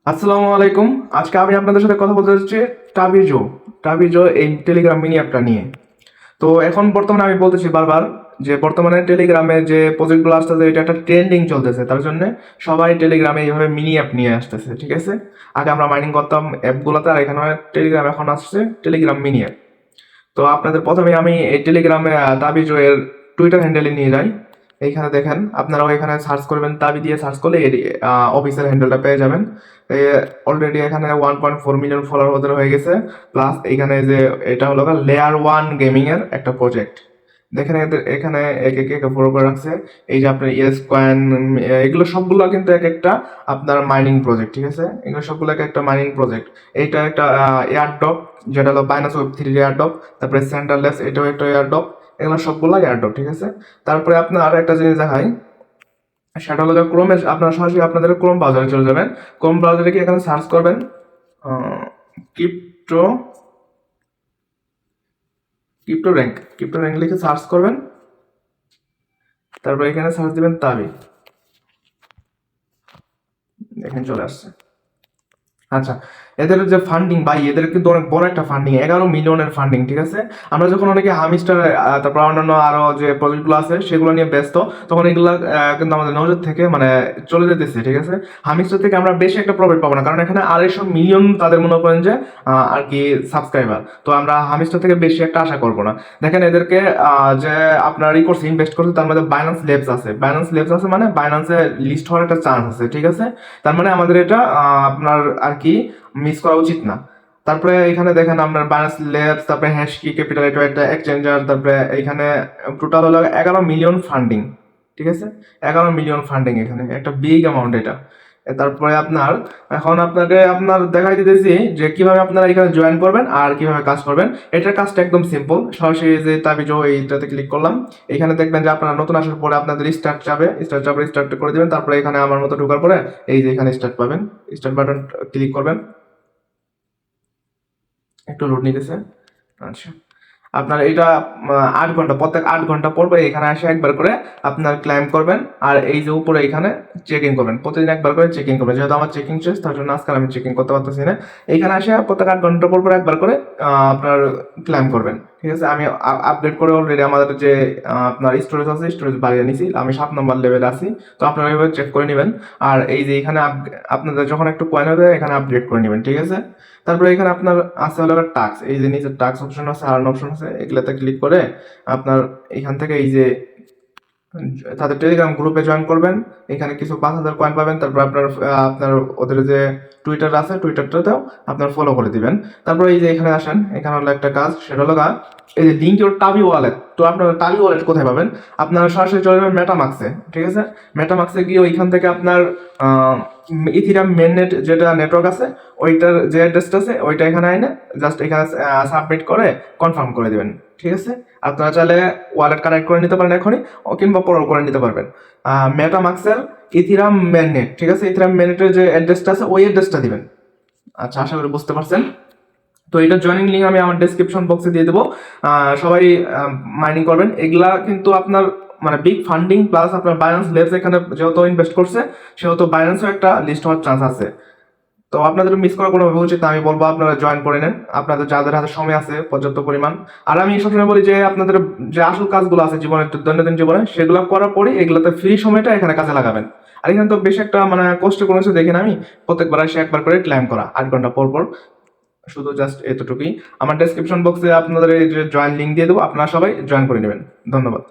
আসসালামু আলাইকুম। আজকে আমি আপনাদের সাথে কথা বলতে চাচ্ছি টাবিজো টাবিজো এই টেলিগ্রাম মিনি অ্যাপটা নিয়ে। তো এখন বর্তমানে আমি বলতেছি বারবার যে বর্তমানে টেলিগ্রামে যে প্রজেক্টগুলো আসতেছে এটা একটা ট্রেন্ডিং চলতেছে, তার জন্য সবাই টেলিগ্রামে এইভাবে মিনি অ্যাপ নিয়ে আসতেছে। ঠিক আছে, আগে আমরা মাইনিং করতাম অ্যাপগুলোতে, আর এখানে টেলিগ্রাম এখন আসছে টেলিগ্রাম মিনি অ্যাপ। তো আপনাদের প্রথমে আমি এই টেলিগ্রামে তাবিজো এর টুইটার হ্যান্ডেলে নিয়ে যাই। এইখানে দেখেন, আপনারাও এখানে সার্চ করবেন, তাবি দিয়ে সার্চ করলে এর অফিসিয়াল হ্যান্ডেলটা পেয়ে যাবেন। অলরেডি এখানে 1.4 মিলিয়ন ফলোয়ার ওদের হয়ে গেছে। প্লাস এইখানে যে এটা হলো লেয়ার ওয়ান গেমিং এর একটা প্রজেক্ট। দেখেন এদের এখানে এক এক এক ফলো করে রাখছে। এই যে আপনার ইয়েস কয়েন, এগুলো সবগুলো কিন্তু এক একটা আপনার মাইনিং প্রজেক্ট। ঠিক আছে, এগুলো সবগুলো এক একটা মাইনিং প্রজেক্ট। এইটা একটা এয়ারড্রপ, যেটা হলো বাইনান্স ওয়েব থ্রি এয়ারড্রপ। তারপরে সেন্টারলেস, এটাও একটা এয়ারড্রপ। এগুলো সবগুলো এয়ারড্রপ। ঠিক আছে, তারপরে আপনার আর একটা জিনিস দেখাই, সেটা হলো ক্রোমে। আপনারা সরাসরি আপনাদের ক্রোম ব্রাউজারে চলে যাবেন। ক্রোম ব্রাউজারে গিয়ে এখানে সার্চ করবেন ক্রিপ্টো ক্রিপ্টো র্যাঙ্ক লিখে সার্চ করবেন। তারপর এখানে সার্চ দিবেন তাবি। এখানে চলে আসছে। আচ্ছা, এদের যে ফান্ডিং ভাই, এদের কিন্তু অনেক বড় একটা ফান্ডিং, 11 মিলিয়নের ফান্ডিং। ঠিক আছে, আমরা যখন অনেকে হামিস্টার তারপর অন্যান্য আরো যে প্রজেক্টগুলো আছে সেগুলো নিয়ে ব্যস্ত, তখন এগুলা কিন্তু আমাদের নজর থেকে মানে চলে যেতেছে। ঠিক আছে, হামিস্টার থেকে আমরা বেশি একটা প্রফিট পাবো না, কারণ এখানে 250 মিলিয়ন তাদের মনে করেন যে আর কি সাবস্ক্রাইবার। তো আমরা হামিস্টার থেকে বেশি একটা আশা করবো না। দেখেন এদেরকে যে আপনার ই করছে, ইনভেস্ট করছে, তার মধ্যে বাইন্যান্স লেবস আছে মানে বাইন্যান্সে লিস্ট হওয়ার একটা চান্স আছে। ঠিক আছে, তার মানে আমাদের এটা আপনার আর কি মিস করা উচিত না। তারপরে এখানে দেখেন আপনার বাইনান্স ল্যাবস, তারপরে হ্যাশকি ক্যাপিটাল, এটা একটা এক্সচেঞ্জার। তারপরে এখানে টোটাল হলো 11 মিলিয়ন ফান্ডিং। ঠিক আছে, 11 মিলিয়ন ফান্ডিং, এখানে একটা বিগ অ্যামাউন্ট এটা। তারপরে আপনার এখন আপনাকে আপনার দেখাই দিতেছি যে কিভাবে আপনারা এখানে জয়েন করবেন আর কিভাবে কাজ করবেন। এটার কাজটা একদম সিম্পল। সরাসরি যে তাবিজো এইটাতে ক্লিক করলাম। এখানে দেখবেন যে আপনারা নতুন আসার পরে আপনাদের স্টার্ট করে দিবেন। তারপরে এখানে আমার মতো ঢোকার পরে এই যে এখানে স্টার্ট পাবেন, স্টার্ট বাটন ক্লিক করবেন। একটু লোড নিতেছে। আচ্ছা, আপনার এটা 8 ঘন্টা, প্রত্যেক 8 ঘন্টা পর পর এখানে এসে একবার করে আপনার ক্লাইম করবেন। আর এই যে উপরে এখানে চেক ইন করবেন, প্রতিদিন একবার করে চেক ইন করবেন। যেহেতু আমার চেকিং শেষ, তার জন্য আজকাল আমি চেক ইন করতে পারতেছি না। এখানে এসে প্রত্যেক 8 ঘন্টা পর পর একবার করে আপনার ক্লাইম করবেন। ঠিক আছে, আমি আপডেট করে অলরেডি আমাদের যে আপনার স্টোরেজ আছে, স্টোরেজ বাড়িয়ে নিছি, আমি 7 নম্বর লেভেলে আছি। তো আপনারা এইভাবে চেক করে নেবেন। আর এই যে এখানে আপনাদের যখন একটু কয়েন হবে এখানে আপডেট করে নেবেন। ঠিক আছে, তারপরে এখানে আপনার আছে হলো টাস্ক, এই যে নিচে টাস্ক অপশন আছে, আর্ন অপশন আছে, এগুলাতে ক্লিক করে আপনার এখান থেকে এই যে তাদের টেলিগ্রাম গ্রুপে জয়েন করবেন। এখানে কিছু 5,000 কয়েন পাবেন। তারপর আপনার আপনার ওদের যে টুইটার আছে, টুইটারটাতেও আপনার ফলো করে দিবেন। তারপর এই যে এখানে আসেন, এখানে হলো একটা কাজ, সেটা হলো এই যে লিঙ্ক ইউর টাবি ওয়ালেট। তো আপনার টাবি ওয়ালেট কোথায় পাবেন? আপনারা সরাসরি চলে যাবেন মেটামাক্সে। ঠিক আছে, মেটামাক্সে গিয়ে ওইখান থেকে আপনার ইথিরাম মেননেট যেটা নেটওয়ার্ক আছে, ওইটার যে অ্যাড্রেসটা আছে ওইটা এখানে আইনে জাস্ট এখানে সাবমিট করে কনফার্ম করে দিবেন। ঠিক আছে, আপনারা চাইলে ওয়ালেট কানেক্ট করে নিতে পারেন এখনই, কিংবা পরেও করে নিতে পারবেন। মেটামাক্সের ইথিরাম মেননেট, ঠিক আছে, ইথিরাম মেননেটের যে অ্যাড্রেসটা আছে ওই অ্যাড্রেসটা দিবেন। আচ্ছা, আশা করি বুঝতে পারছেন। তো এটা জয়েনিং লিঙ্ক আমি আমার ডেসক্রিপশন বক্সে দিয়ে দেবো। সবাই মাইনিং করবেন। এগুলা কিন্তু আপনার মানে বিগ ফান্ডিং, প্লাস আপনার বাইন্যান্স লেবস এখানে যেহেতু ইনভেস্ট করছে, সেহেতু বাইন্যান্সও একটা লিস্ট হওয়ার চান্স আছে। তো আপনাদের মিস করার কোনো উচিত না, আমি বলবো আপনারা জয়েন করে নেন, আপনাদের যাদের হাতে সময় আছে পর্যাপ্ত পরিমাণ। আর আমি সবসময় বলি যে আপনাদের যে আসল কাজগুলো আছে জীবনে, দৈনন্দিন জীবনে, সেগুলো করার পরে এগুলোতে ফ্রি সময়টা এখানে কাজে লাগাবেন। আর এখানে তো বেশ একটা মানে কষ্ট কোনো কিছু দেখেন, আমি প্রত্যেকবার এসে একবার করে ক্লাইম করা 8 ঘন্টা পর পর, শুধু জাস্ট এতটুকুই। আমার ডেসক্রিপশন বক্সে আপনাদের এই যে জয়েন লিঙ্ক দিয়ে দেবো, আপনারা সবাই জয়েন করে নেবেন। ধন্যবাদ।